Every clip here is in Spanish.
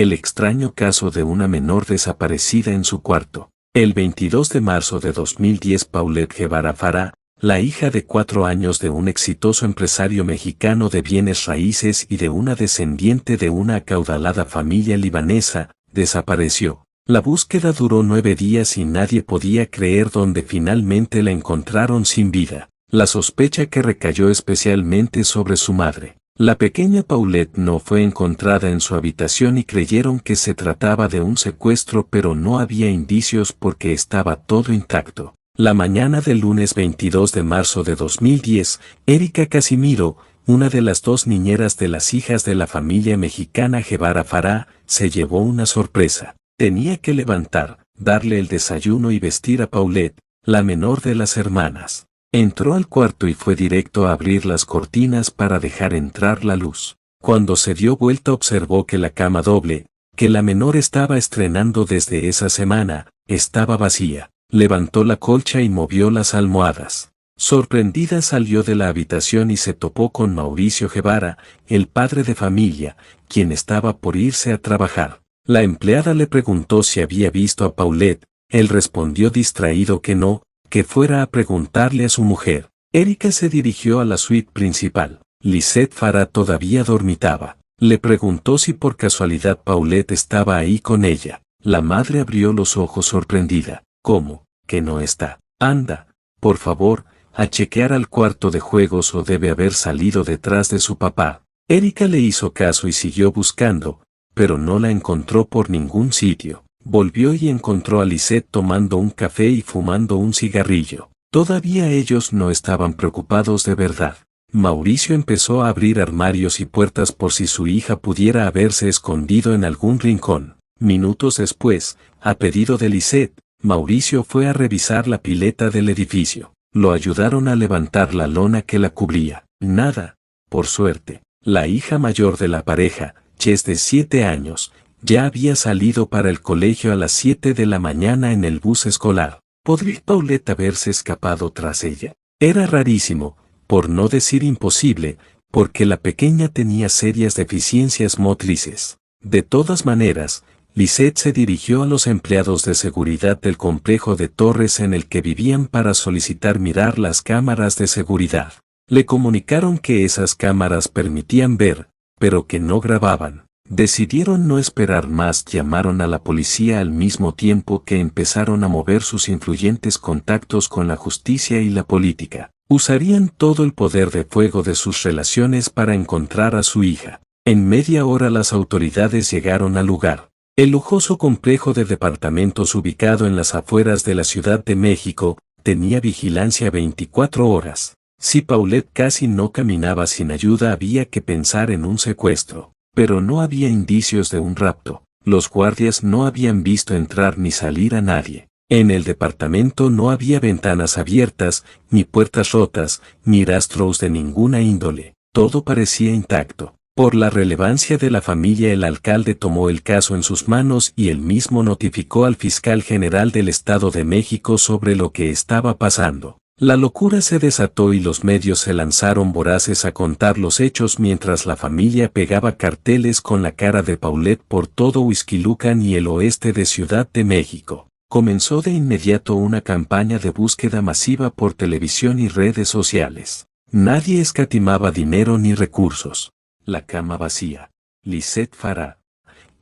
El extraño caso de una menor desaparecida en su cuarto. El 22 de marzo de 2010 Paulette Guevara Farah, la hija de 4 años de un exitoso empresario mexicano de bienes raíces y de una descendiente de una acaudalada familia libanesa, desapareció. La búsqueda duró 9 días y nadie podía creer dónde finalmente la encontraron sin vida. La sospecha que recayó especialmente sobre su madre. La pequeña Paulette no fue encontrada en su habitación y creyeron que se trataba de un secuestro, pero no había indicios porque estaba todo intacto. La mañana del lunes 22 de marzo de 2010, Erika Casimiro, una de las 2 niñeras de las hijas de la familia mexicana Guevara Farah, se llevó una sorpresa. Tenía que levantar, darle el desayuno y vestir a Paulette, la menor de las hermanas. Entró al cuarto y fue directo a abrir las cortinas para dejar entrar la luz. Cuando se dio vuelta observó que la cama doble, que la menor estaba estrenando desde esa semana, estaba vacía. Levantó la colcha y movió las almohadas. Sorprendida salió de la habitación y se topó con Mauricio Guevara, el padre de familia, quien estaba por irse a trabajar. La empleada le preguntó si había visto a Paulette. Él respondió distraído que no, que fuera a preguntarle a su mujer. Erika se dirigió a la suite principal. Lisette Farah todavía dormitaba. Le preguntó si por casualidad Paulette estaba ahí con ella. La madre abrió los ojos sorprendida. ¿Cómo? ¿Que no está? Anda, por favor, a chequear al cuarto de juegos o debe haber salido detrás de su papá. Erika le hizo caso y siguió buscando, pero no la encontró por ningún sitio. Volvió y encontró a Lisette tomando un café y fumando un cigarrillo. Todavía ellos no estaban preocupados de verdad. Mauricio empezó a abrir armarios y puertas por si su hija pudiera haberse escondido en algún rincón. Minutos después, a pedido de Lisette, Mauricio fue a revisar la pileta del edificio. Lo ayudaron a levantar la lona que la cubría. Nada, por suerte. La hija mayor de la pareja, Chess de 7 años, ya había salido para el colegio a las 7 de la mañana en el bus escolar. ¿Podría Paulette haberse escapado tras ella? Era rarísimo, por no decir imposible, porque la pequeña tenía serias deficiencias motrices. De todas maneras, Lisette se dirigió a los empleados de seguridad del complejo de torres en el que vivían para solicitar mirar las cámaras de seguridad. Le comunicaron que esas cámaras permitían ver, pero que no grababan. Decidieron no esperar más, llamaron a la policía al mismo tiempo que empezaron a mover sus influyentes contactos con la justicia y la política. Usarían todo el poder de fuego de sus relaciones para encontrar a su hija. En media hora las autoridades llegaron al lugar. El lujoso complejo de departamentos ubicado en las afueras de la Ciudad de México tenía vigilancia 24 horas. Si Paulette casi no caminaba sin ayuda, había que pensar en un secuestro. Pero no había indicios de un rapto. Los guardias no habían visto entrar ni salir a nadie. En el departamento no había ventanas abiertas, ni puertas rotas, ni rastros de ninguna índole. Todo parecía intacto. Por la relevancia de la familia, el alcalde tomó el caso en sus manos y él mismo notificó al fiscal general del Estado de México sobre lo que estaba pasando. La locura se desató y los medios se lanzaron voraces a contar los hechos mientras la familia pegaba carteles con la cara de Paulette por todo Huixquilucan y el oeste de Ciudad de México. Comenzó de inmediato una campaña de búsqueda masiva por televisión y redes sociales. Nadie escatimaba dinero ni recursos. La cama vacía. Lisette Farah,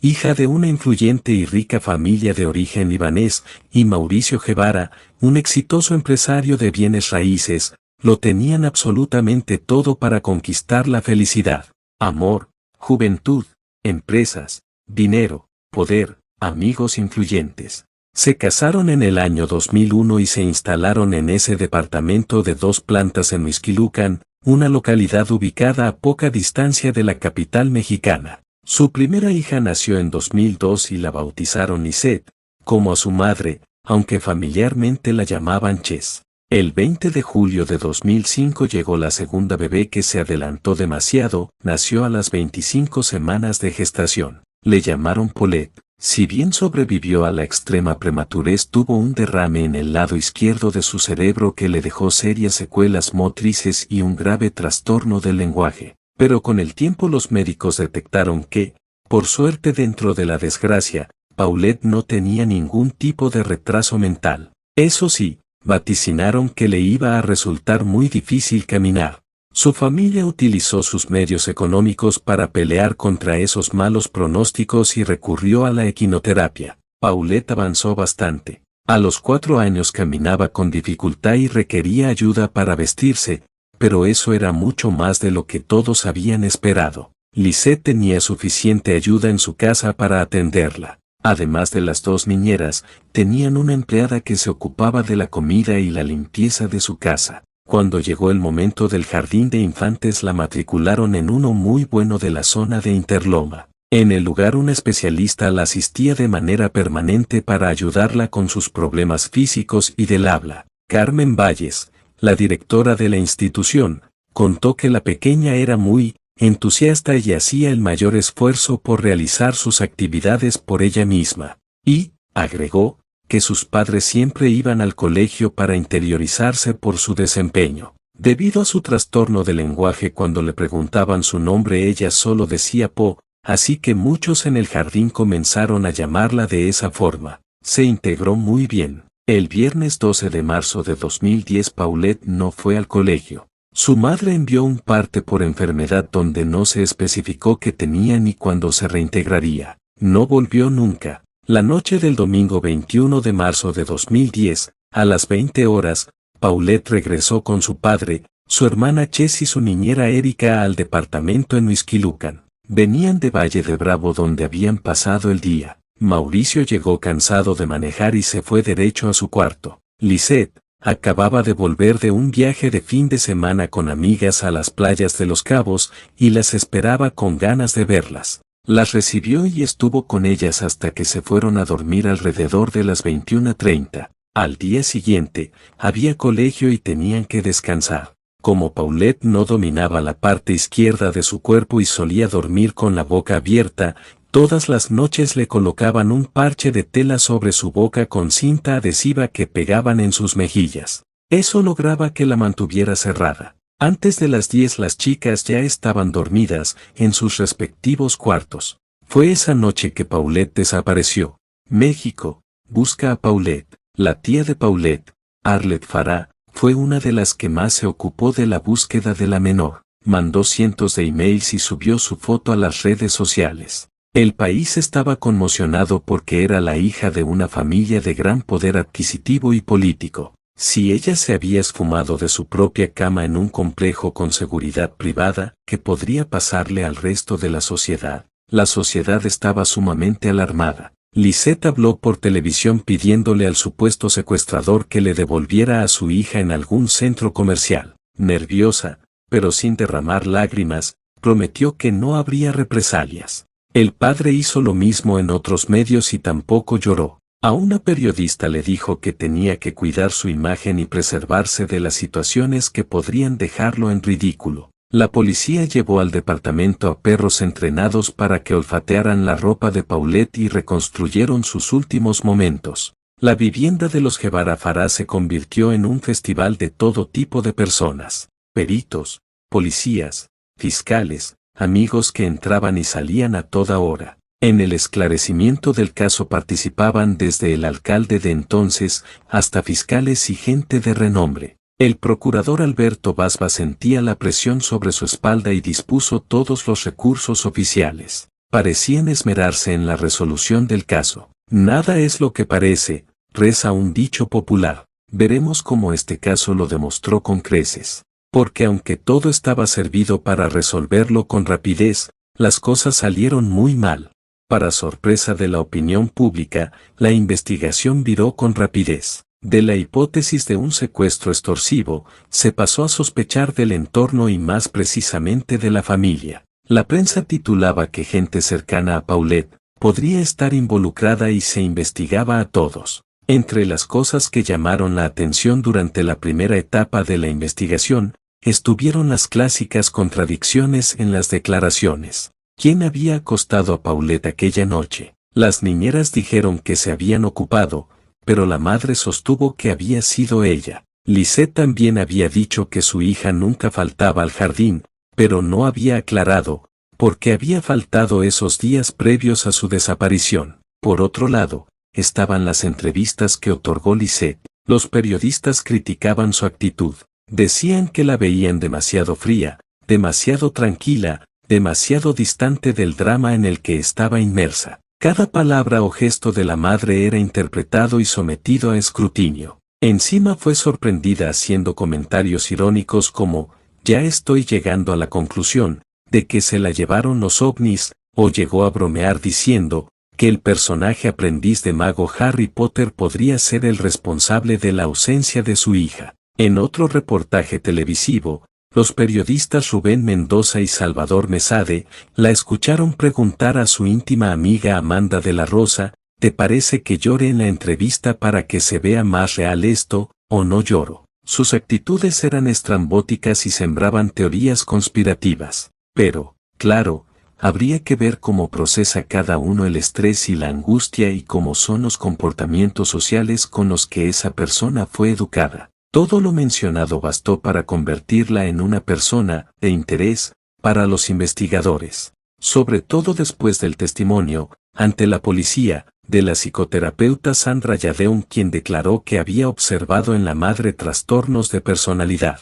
hija de una influyente y rica familia de origen libanés, y Mauricio Guevara, un exitoso empresario de bienes raíces, lo tenían absolutamente todo para conquistar la felicidad. Amor, juventud, empresas, dinero, poder, amigos influyentes. Se casaron en el año 2001 y se instalaron en ese departamento de 2 plantas en Huixquilucan, una localidad ubicada a poca distancia de la capital mexicana. Su primera hija nació en 2002 y la bautizaron Lisette, como a su madre, aunque familiarmente la llamaban Chess. El 20 de julio de 2005 llegó la segunda bebé que se adelantó demasiado, nació a las 25 semanas de gestación. Le llamaron Paulette. Si bien sobrevivió a la extrema prematurez, tuvo un derrame en el lado izquierdo de su cerebro que le dejó serias secuelas motrices y un grave trastorno del lenguaje. Pero con el tiempo los médicos detectaron que, Por suerte, dentro de la desgracia, Paulette no tenía ningún tipo de retraso mental. Eso sí, vaticinaron que le iba a resultar muy difícil caminar. Su familia utilizó sus medios económicos para pelear contra esos malos pronósticos y recurrió a la equinoterapia. Paulette avanzó bastante. A los 4 años caminaba con dificultad y requería ayuda para vestirse, pero eso era mucho más de lo que todos habían esperado. Lisette tenía suficiente ayuda en su casa para atenderla. Además de las 2 niñeras, tenían una empleada que se ocupaba de la comida y la limpieza de su casa. Cuando llegó el momento del jardín de infantes, la matricularon en uno muy bueno de la zona de Interloma. En el lugar, un especialista la asistía de manera permanente para ayudarla con sus problemas físicos y del habla. Carmen Valles, la directora de la institución, contó que la pequeña era muy entusiasta y hacía el mayor esfuerzo por realizar sus actividades por ella misma. Y, agregó, que sus padres siempre iban al colegio para interiorizarse por su desempeño. Debido a su trastorno de lenguaje, cuando le preguntaban su nombre ella solo decía Po, así que muchos en el jardín comenzaron a llamarla de esa forma. Se integró muy bien. El viernes 12 de marzo de 2010 Paulette no fue al colegio. Su madre envió un parte por enfermedad donde no se especificó qué tenía ni cuándo se reintegraría. No volvió nunca. La noche del domingo 21 de marzo de 2010, a las 20 horas, Paulette regresó con su padre, su hermana Chess y su niñera Erika al departamento en Huixquilucan. Venían de Valle de Bravo donde habían pasado el día. Mauricio llegó cansado de manejar y se fue derecho a su cuarto. Lisette acababa de volver de un viaje de fin de semana con amigas a las playas de Los Cabos y las esperaba con ganas de verlas. Las recibió y estuvo con ellas hasta que se fueron a dormir alrededor de las 21:30. Al día siguiente, había colegio y tenían que descansar. Como Paulette no dominaba la parte izquierda de su cuerpo y solía dormir con la boca abierta, todas las noches le colocaban un parche de tela sobre su boca con cinta adhesiva que pegaban en sus mejillas. Eso lograba que la mantuviera cerrada. Antes de las 10 las chicas ya estaban dormidas en sus respectivos cuartos. Fue esa noche que Paulette desapareció. México busca a Paulette. La tía de Paulette, Arlette Farah, fue una de las que más se ocupó de la búsqueda de la menor. Mandó cientos de emails y subió su foto a las redes sociales. El país estaba conmocionado porque era la hija de una familia de gran poder adquisitivo y político. Si ella se había esfumado de su propia cama en un complejo con seguridad privada, ¿qué podría pasarle al resto de la sociedad? La sociedad estaba sumamente alarmada. Lisette habló por televisión pidiéndole al supuesto secuestrador que le devolviera a su hija en algún centro comercial. Nerviosa, pero sin derramar lágrimas, prometió que no habría represalias. El padre hizo lo mismo en otros medios y tampoco lloró. A una periodista le dijo que tenía que cuidar su imagen y preservarse de las situaciones que podrían dejarlo en ridículo. La policía llevó al departamento a perros entrenados para que olfatearan la ropa de Paulette y reconstruyeron sus últimos momentos. La vivienda de los Guevara Farah se convirtió en un festival de todo tipo de personas. Peritos, policías, fiscales, amigos que entraban y salían a toda hora. En el esclarecimiento del caso participaban desde el alcalde de entonces hasta fiscales y gente de renombre. El procurador Alberto Basba sentía la presión sobre su espalda y dispuso todos los recursos oficiales. Parecían esmerarse en la resolución del caso. Nada es lo que parece, reza un dicho popular. Veremos cómo este caso lo demostró con creces. Porque aunque todo estaba servido para resolverlo con rapidez, las cosas salieron muy mal. Para sorpresa de la opinión pública, la investigación viró con rapidez. De la hipótesis de un secuestro extorsivo, se pasó a sospechar del entorno y más precisamente de la familia. La prensa titulaba que gente cercana a Paulette podría estar involucrada y se investigaba a todos. Entre las cosas que llamaron la atención durante la primera etapa de la investigación, estuvieron las clásicas contradicciones en las declaraciones. ¿Quién había acostado a Paulette aquella noche? Las niñeras dijeron que se habían ocupado, pero la madre sostuvo que había sido ella. Lisette también había dicho que su hija nunca faltaba al jardín, pero no había aclarado porque había faltado esos días previos a su desaparición. Por otro lado, estaban las entrevistas que otorgó Lisette. Los periodistas criticaban su actitud. Decían que la veían demasiado fría, demasiado tranquila, demasiado distante del drama en el que estaba inmersa. Cada palabra o gesto de la madre era interpretado y sometido a escrutinio. Encima fue sorprendida haciendo comentarios irónicos como, ya estoy llegando a la conclusión, de que se la llevaron los ovnis, o llegó a bromear diciendo, que el personaje aprendiz de mago Harry Potter podría ser el responsable de la ausencia de su hija. En otro reportaje televisivo, los periodistas Rubén Mendoza y Salvador Mesade la escucharon preguntar a su íntima amiga Amanda de la Rosa, ¿te parece que llore en la entrevista para que se vea más real esto, o no lloro? Sus actitudes eran estrambóticas y sembraban teorías conspirativas. Pero, claro, habría que ver cómo procesa cada uno el estrés y la angustia y cómo son los comportamientos sociales con los que esa persona fue educada. Todo lo mencionado bastó para convertirla en una persona de interés para los investigadores, sobre todo después del testimonio, ante la policía, de la psicoterapeuta Sandra Yadeum, quien declaró que había observado en la madre trastornos de personalidad.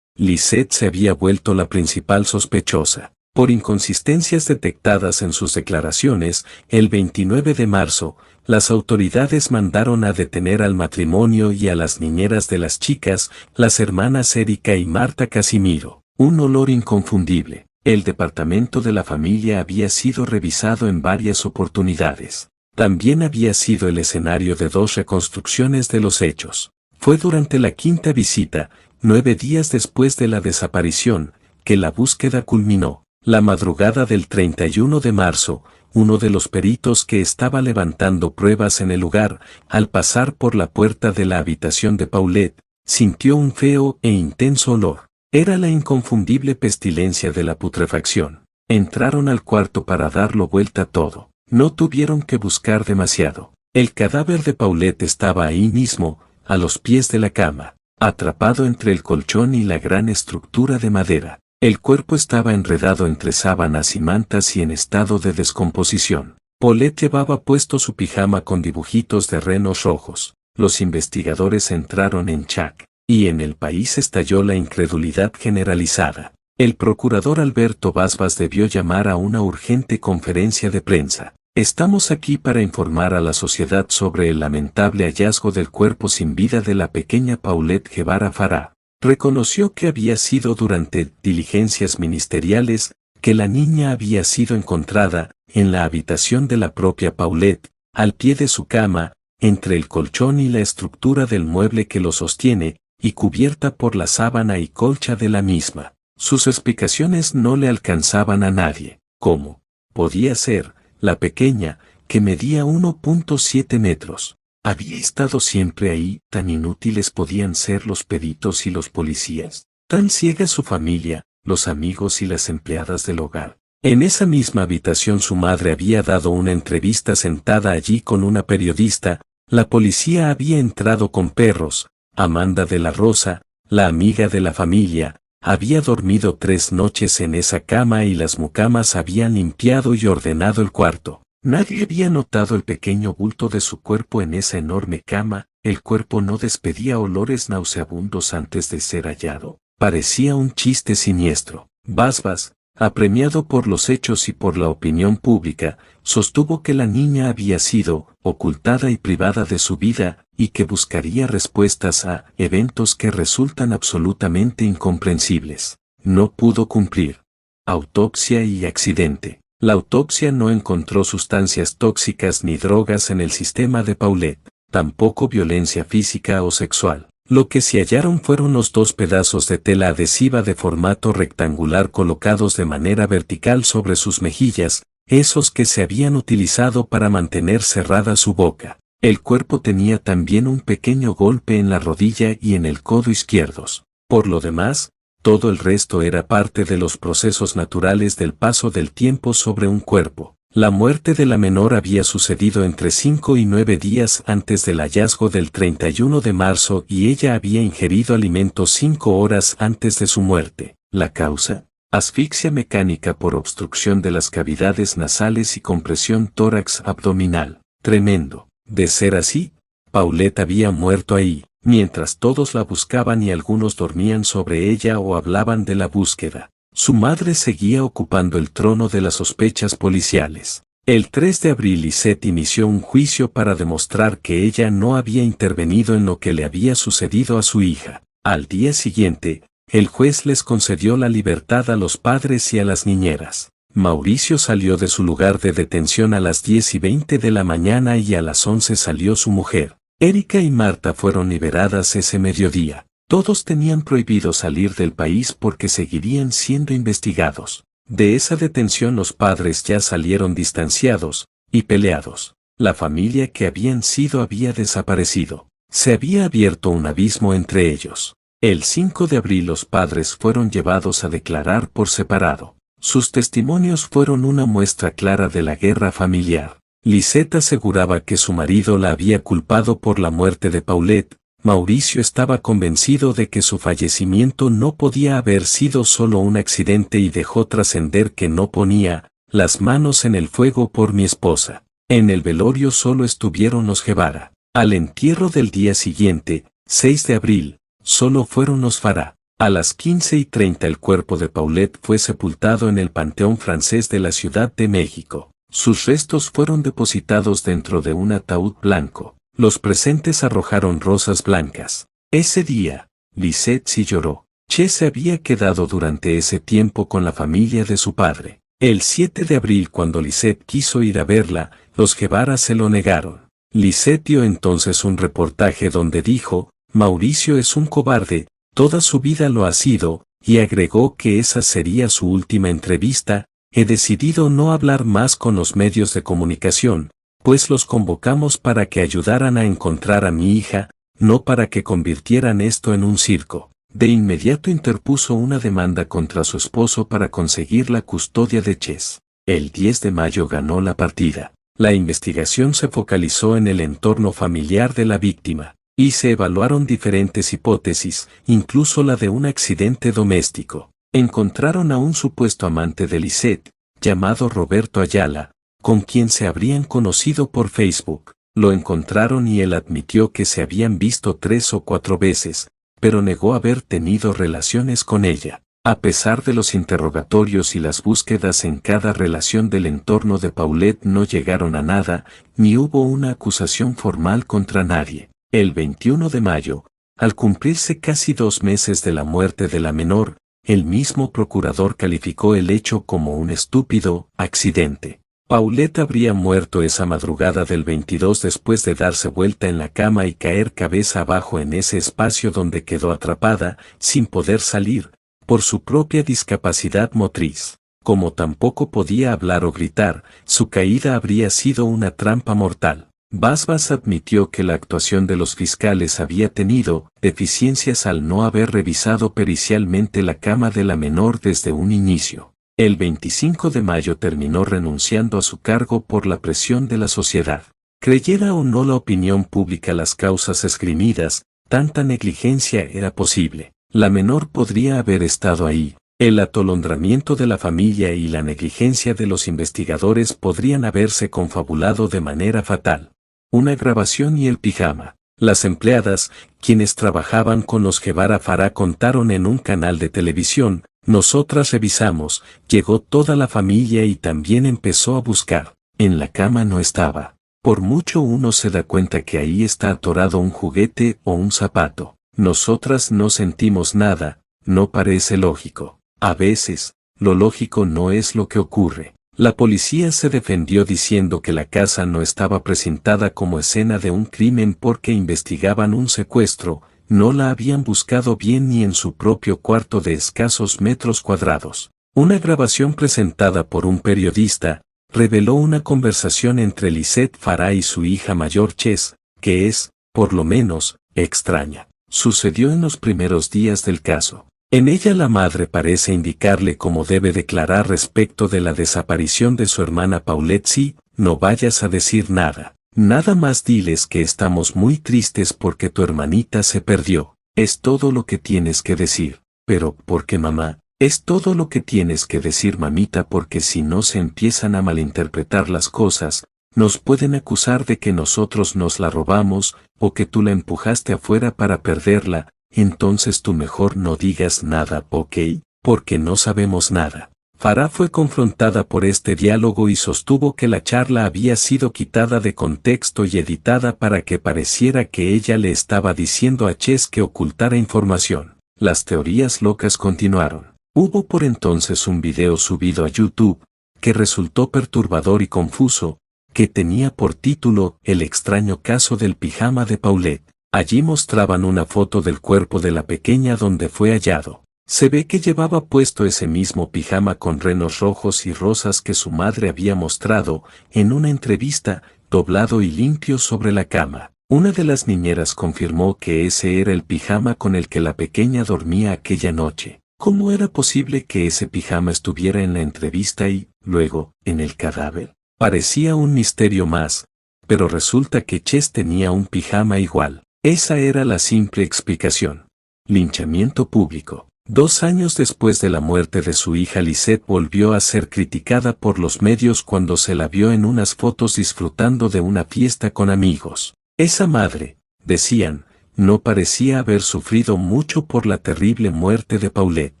Lisette se había vuelto la principal sospechosa. Por inconsistencias detectadas en sus declaraciones, el 29 de marzo, las autoridades mandaron a detener al matrimonio y a las niñeras de las chicas, las hermanas Erika y Marta Casimiro. Un olor inconfundible. El departamento de la familia había sido revisado en varias oportunidades. También había sido el escenario de 2 reconstrucciones de los hechos. Fue durante la 5ª visita, 9 días después de la desaparición, que la búsqueda culminó. La madrugada del 31 de marzo, uno de los peritos que estaba levantando pruebas en el lugar, al pasar por la puerta de la habitación de Paulette, sintió un feo e intenso olor. Era la inconfundible pestilencia de la putrefacción. Entraron al cuarto para darlo vuelta todo. No tuvieron que buscar demasiado. El cadáver de Paulette estaba ahí mismo, a los pies de la cama, atrapado entre el colchón y la gran estructura de madera. El cuerpo estaba enredado entre sábanas y mantas y en estado de descomposición. Paulette llevaba puesto su pijama con dibujitos de renos rojos. Los investigadores entraron en shock, y en el país estalló la incredulidad generalizada. El procurador Alberto Basbas debió llamar a una urgente conferencia de prensa. Estamos aquí para informar a la sociedad sobre el lamentable hallazgo del cuerpo sin vida de la pequeña Paulette Guevara Farah. Reconoció que había sido durante diligencias ministeriales que la niña había sido encontrada en la habitación de la propia Paulette, al pie de su cama, entre el colchón y la estructura del mueble que lo sostiene, y cubierta por la sábana y colcha de la misma. Sus explicaciones no le alcanzaban a nadie. ¿Cómo podía ser la pequeña, que medía 1.7 metros? Había estado siempre ahí. Tan inútiles podían ser los peritos y los policías, tan ciega su familia, los amigos y las empleadas del hogar. En esa misma habitación su madre había dado una entrevista sentada allí con una periodista. La policía había entrado con perros. Amanda de la Rosa, la amiga de la familia, había dormido 3 noches en esa cama y las mucamas habían limpiado y ordenado el cuarto. Nadie había notado el pequeño bulto de su cuerpo en esa enorme cama. El cuerpo no despedía olores nauseabundos antes de ser hallado. Parecía un chiste siniestro. Basbas, apremiado por los hechos y por la opinión pública, sostuvo que la niña había sido ocultada y privada de su vida, y que buscaría respuestas a eventos que resultan absolutamente incomprensibles. No pudo cumplir. Autopsia y accidente. La autopsia no encontró sustancias tóxicas ni drogas en el sistema de Paulette, tampoco violencia física o sexual. Lo que se hallaron fueron los 2 pedazos de tela adhesiva de formato rectangular colocados de manera vertical sobre sus mejillas, esos que se habían utilizado para mantener cerrada su boca. El cuerpo tenía también un pequeño golpe en la rodilla y en el codo izquierdos. Por lo demás, todo el resto era parte de los procesos naturales del paso del tiempo sobre un cuerpo. La muerte de la menor había sucedido entre 5 y 9 días antes del hallazgo del 31 de marzo y ella había ingerido alimentos 5 horas antes de su muerte. La causa asfixia mecánica por obstrucción de las cavidades nasales y compresión tórax abdominal. Tremendo. De ser así, Paulette había muerto ahí, mientras todos la buscaban y algunos dormían sobre ella o hablaban de la búsqueda. Su madre seguía ocupando el trono de las sospechas policiales. El 3 de abril Lisette inició un juicio para demostrar que ella no había intervenido en lo que le había sucedido a su hija. Al día siguiente, el juez les concedió la libertad a los padres y a las niñeras. Mauricio salió de su lugar de detención a las 10:20 de la mañana y a las 11 salió su mujer. Erika y Marta fueron liberadas ese mediodía. Todos tenían prohibido salir del país porque seguirían siendo investigados. De esa detención los padres ya salieron distanciados y peleados. La familia que habían sido había desaparecido. Se había abierto un abismo entre ellos. El 5 de abril los padres fueron llevados a declarar por separado. Sus testimonios fueron una muestra clara de la guerra familiar. Lisette aseguraba que su marido la había culpado por la muerte de Paulette. Mauricio estaba convencido de que su fallecimiento no podía haber sido solo un accidente y dejó trascender que no ponía las manos en el fuego por mi esposa. En el velorio solo estuvieron los Guevara. Al entierro del día siguiente, 6 de abril, solo fueron los Farah. A las 15:30 el cuerpo de Paulette fue sepultado en el Panteón Francés de la Ciudad de México. Sus restos fueron depositados dentro de un ataúd blanco. Los presentes arrojaron rosas blancas. Ese día, Lisette sí lloró. Che se había quedado durante ese tiempo con la familia de su padre. El 7 de abril, cuando Lisette quiso ir a verla, los Guevara se lo negaron. Lisette dio entonces un reportaje donde dijo: Mauricio es un cobarde, toda su vida lo ha sido, y agregó que esa sería su última entrevista. He decidido no hablar más con los medios de comunicación, pues los convocamos para que ayudaran a encontrar a mi hija, no para que convirtieran esto en un circo. De inmediato interpuso una demanda contra su esposo para conseguir la custodia de Ches. El 10 de mayo ganó la partida. La investigación se focalizó en el entorno familiar de la víctima, y se evaluaron diferentes hipótesis, incluso la de un accidente doméstico. Encontraron a un supuesto amante de Lisette, llamado Roberto Ayala, con quien se habrían conocido por Facebook. Lo encontraron y él admitió que se habían visto 3 o 4 veces, pero negó haber tenido relaciones con ella. A pesar de los interrogatorios y las búsquedas en cada relación del entorno de Paulette no llegaron a nada, ni hubo una acusación formal contra nadie. El 21 de mayo, al cumplirse casi 2 meses de la muerte de la menor, el mismo procurador calificó el hecho como un estúpido accidente. Paulette habría muerto esa madrugada del 22 después de darse vuelta en la cama y caer cabeza abajo en ese espacio donde quedó atrapada, sin poder salir, por su propia discapacidad motriz. Como tampoco podía hablar o gritar, su caída habría sido una trampa mortal. Basbas admitió que la actuación de los fiscales había tenido deficiencias al no haber revisado pericialmente la cama de la menor desde un inicio. El 25 de mayo terminó renunciando a su cargo por la presión de la sociedad. Creyera o no la opinión pública las causas esgrimidas, tanta negligencia era posible. La menor podría haber estado ahí. El atolondramiento de la familia y la negligencia de los investigadores podrían haberse confabulado de manera fatal. Una grabación y el pijama. Las empleadas, quienes trabajaban con los Guevara Farah, contaron en un canal de televisión: nosotras revisamos, llegó toda la familia y también empezó a buscar. En la cama no estaba. Por mucho uno se da cuenta que ahí está atorado un juguete o un zapato. Nosotras no sentimos nada, no parece lógico. A veces, lo lógico no es lo que ocurre. La policía se defendió diciendo que la casa no estaba presentada como escena de un crimen porque investigaban un secuestro, no la habían buscado bien ni en su propio cuarto de escasos metros cuadrados. Una grabación presentada por un periodista reveló una conversación entre Lisette Farah y su hija mayor Ches, que es, por lo menos, extraña. Sucedió en los primeros días del caso. En ella la madre parece indicarle cómo debe declarar respecto de la desaparición de su hermana Paulette. Sí, no vayas a decir nada. Nada más, diles que estamos muy tristes porque tu hermanita se perdió. Es todo lo que tienes que decir. Pero, ¿por qué, mamá? Es todo lo que tienes que decir, mamita, porque si no se empiezan a malinterpretar las cosas, nos pueden acusar de que nosotros nos la robamos, o que tú la empujaste afuera para perderla, entonces tú mejor no digas nada, ¿ok? Porque no sabemos nada. Farah fue confrontada por este diálogo y sostuvo que la charla había sido quitada de contexto y editada para que pareciera que ella le estaba diciendo a Chess que ocultara información. Las teorías locas continuaron. Hubo por entonces un video subido a YouTube, que resultó perturbador y confuso, que tenía por título El extraño caso del pijama de Paulette. Allí mostraban una foto del cuerpo de la pequeña donde fue hallado. Se ve que llevaba puesto ese mismo pijama con renos rojos y rosas que su madre había mostrado en una entrevista, doblado y limpio sobre la cama. Una de las niñeras confirmó que ese era el pijama con el que la pequeña dormía aquella noche. ¿Cómo era posible que ese pijama estuviera en la entrevista y, luego, en el cadáver? Parecía un misterio más, pero resulta que Chess tenía un pijama igual. Esa era la simple explicación. Linchamiento público. 2 años después de la muerte de su hija, Lisette volvió a ser criticada por los medios cuando se la vio en unas fotos disfrutando de una fiesta con amigos. Esa madre, decían, no parecía haber sufrido mucho por la terrible muerte de Paulette.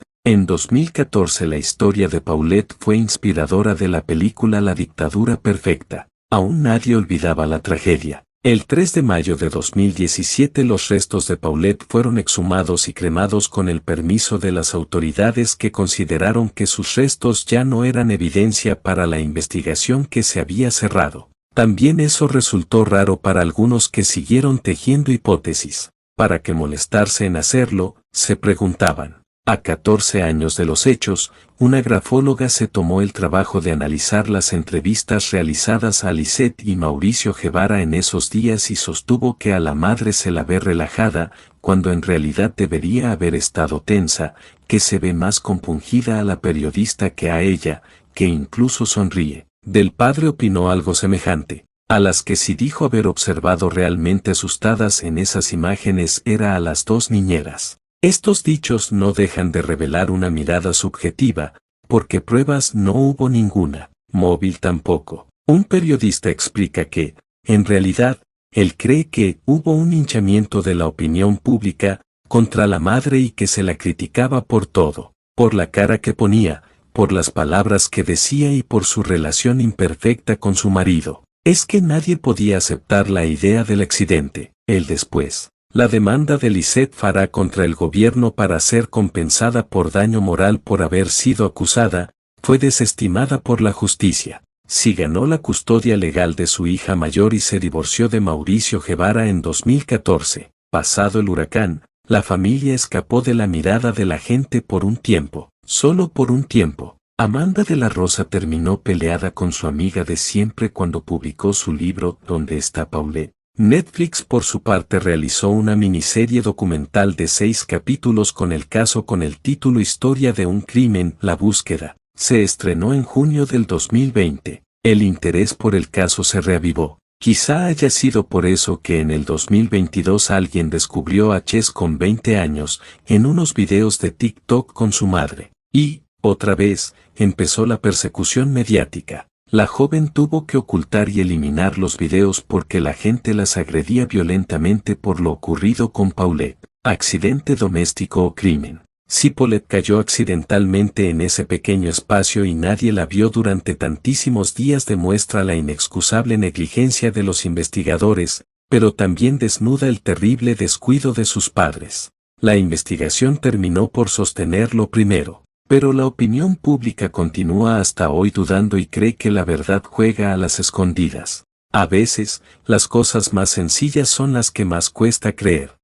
En 2014 la historia de Paulette fue inspiradora de la película La dictadura perfecta. Aún nadie olvidaba la tragedia. El 3 de mayo de 2017 los restos de Paulette fueron exhumados y cremados con el permiso de las autoridades, que consideraron que sus restos ya no eran evidencia para la investigación que se había cerrado. También eso resultó raro para algunos, que siguieron tejiendo hipótesis. ¿Para qué molestarse en hacerlo?, se preguntaban. A 14 años de los hechos, una grafóloga se tomó el trabajo de analizar las entrevistas realizadas a Lisette y Mauricio Guevara en esos días y sostuvo que a la madre se la ve relajada, cuando en realidad debería haber estado tensa, que se ve más compungida a la periodista que a ella, que incluso sonríe. Del padre opinó algo semejante. A las que sí dijo haber observado realmente asustadas en esas imágenes era a las 2 niñeras. Estos dichos no dejan de revelar una mirada subjetiva, porque pruebas no hubo ninguna, móvil tampoco. Un periodista explica que, en realidad, él cree que hubo un hinchamiento de la opinión pública contra la madre y que se la criticaba por todo, por la cara que ponía, por las palabras que decía y por su relación imperfecta con su marido. Es que nadie podía aceptar la idea del accidente. El después. La demanda de Lisette Farah contra el gobierno para ser compensada por daño moral por haber sido acusada, fue desestimada por la justicia. Sí ganó la custodia legal de su hija mayor y se divorció de Mauricio Guevara en 2014. Pasado el huracán, la familia escapó de la mirada de la gente por un tiempo, solo por un tiempo. Amanda de la Rosa terminó peleada con su amiga de siempre cuando publicó su libro ¿Dónde está Paulette? Netflix por su parte realizó una miniserie documental de 6 capítulos con el caso con el título Historia de un crimen, La búsqueda. Se estrenó en junio del 2020. El interés por el caso se reavivó. Quizá haya sido por eso que en el 2022 alguien descubrió a Chess con 20 años en unos videos de TikTok con su madre. Y, otra vez, empezó la persecución mediática. La joven tuvo que ocultar y eliminar los videos porque la gente las agredía violentamente por lo ocurrido con Paulette. Accidente doméstico o crimen. Si Paulette cayó accidentalmente en ese pequeño espacio y nadie la vio durante tantísimos días, demuestra la inexcusable negligencia de los investigadores, pero también desnuda el terrible descuido de sus padres. La investigación terminó por sostener lo primero. Pero la opinión pública continúa hasta hoy dudando y cree que la verdad juega a las escondidas. A veces, las cosas más sencillas son las que más cuesta creer.